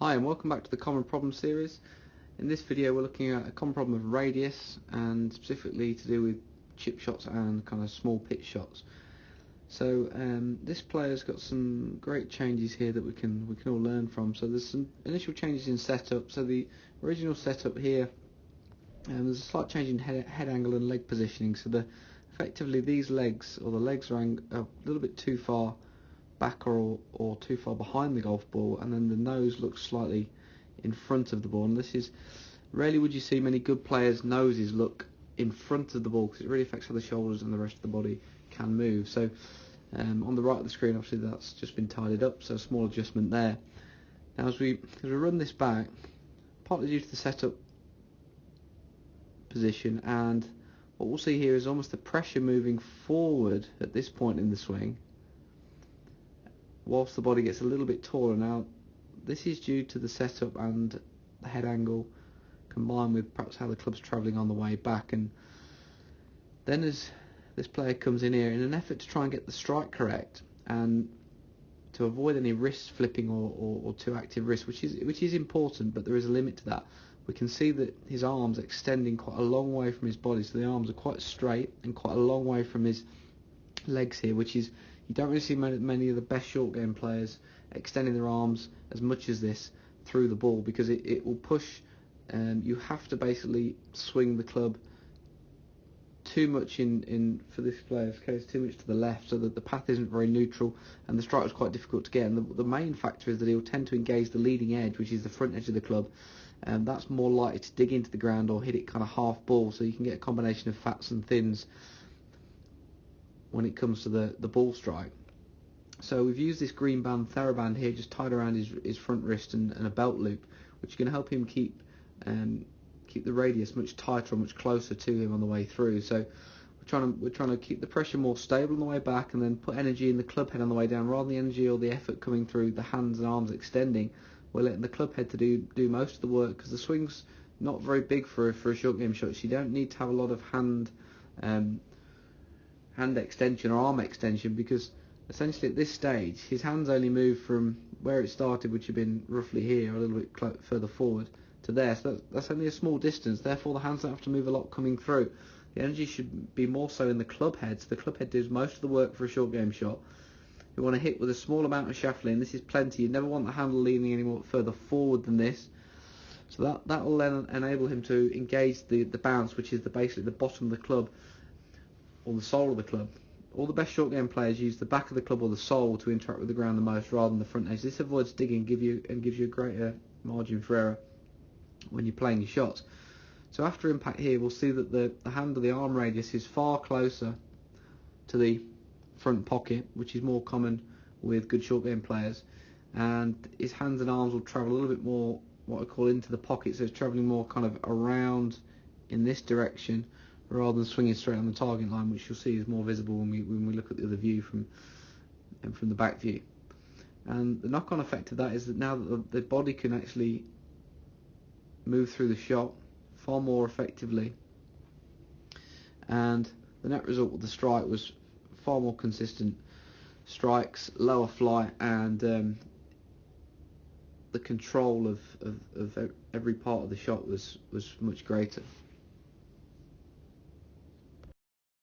Hi and welcome back to the Common Problem series. In this video we're looking at a common problem of radius and specifically to do with chip shots and kind of small pitch shots. So this player's got some great changes here that we can all learn from. So there's some initial changes in setup. So the original setup here, there's a slight change in head angle and leg positioning. So effectively these legs, or the legs are a little bit too far back or too far behind the golf ball, and then the nose looks slightly in front of the ball. And this is rarely would you see many good players' noses look in front of the ball, because it really affects how the shoulders and the rest of the body can move. So on the right of the screen, obviously that's just been tidied up, so a small adjustment there. Now as we run this back, partly due to the setup position, and what we'll see here is almost the pressure moving forward at this point in the swing whilst the body gets a little bit taller. Now this is due to the setup and the head angle combined with perhaps how the club's travelling on the way back. And then as this player comes in here in an effort to try and get the strike correct and to avoid any wrist flipping or too active wrist, which is important, but there is a limit to that, we can see that his arms are extending quite a long way from his body. So the arms are quite straight and quite a long way from his legs here, which is, you don't really see many of the best short game players extending their arms as much as this through the ball, because it will push. You have to basically swing the club too much for this player's case, too much to the left, so that the path isn't very neutral and the strike is quite difficult to get. And the main factor is that he'll tend to engage the leading edge, which is the front edge of the club, and that's more likely to dig into the ground or hit it kind of half ball, so you can get a combination of fats and thins when it comes to the ball strike. So we've used this green band, TheraBand here, just tied around his front wrist and a belt loop, which is going to help him keep the radius much tighter and much closer to him on the way through. So we're trying to keep the pressure more stable on the way back, and then put energy in the club head on the way down. Rather than the energy or the effort coming through the hands and arms extending, we're letting the club head to do most of the work, because the swing's not very big for a short game shot. So you don't need to have a lot of hand extension or arm extension, because essentially at this stage his hands only move from where it started, which had been roughly here, a little bit further forward, to there. So that's only a small distance, therefore the hands don't have to move a lot coming through. The energy should be more so in the club head, so the club head does most of the work for a short game shot. You want to hit with a small amount of shaft lean. This is plenty. You never want the handle leaning any more further forward than this. So that will then enable him to engage the bounce, which is basically the bottom of the club, or the sole of the club. All the best short game players use the back of the club or the sole to interact with the ground the most, rather than the front edge. This avoids digging and gives you a greater margin for error when you're playing your shots. So after impact here, we'll see that the hand or the arm radius is far closer to the front pocket, which is more common with good short game players, and his hands and arms will travel a little bit more, what I call, into the pocket. So it's travelling more kind of around in this direction, rather than swinging straight on the target line, which you'll see is more visible when we look at the other view from the back view. And the knock-on effect of that is that now that the body can actually move through the shot far more effectively, and the net result with the strike was far more consistent strikes, lower flight, and the control of every part of the shot was much greater.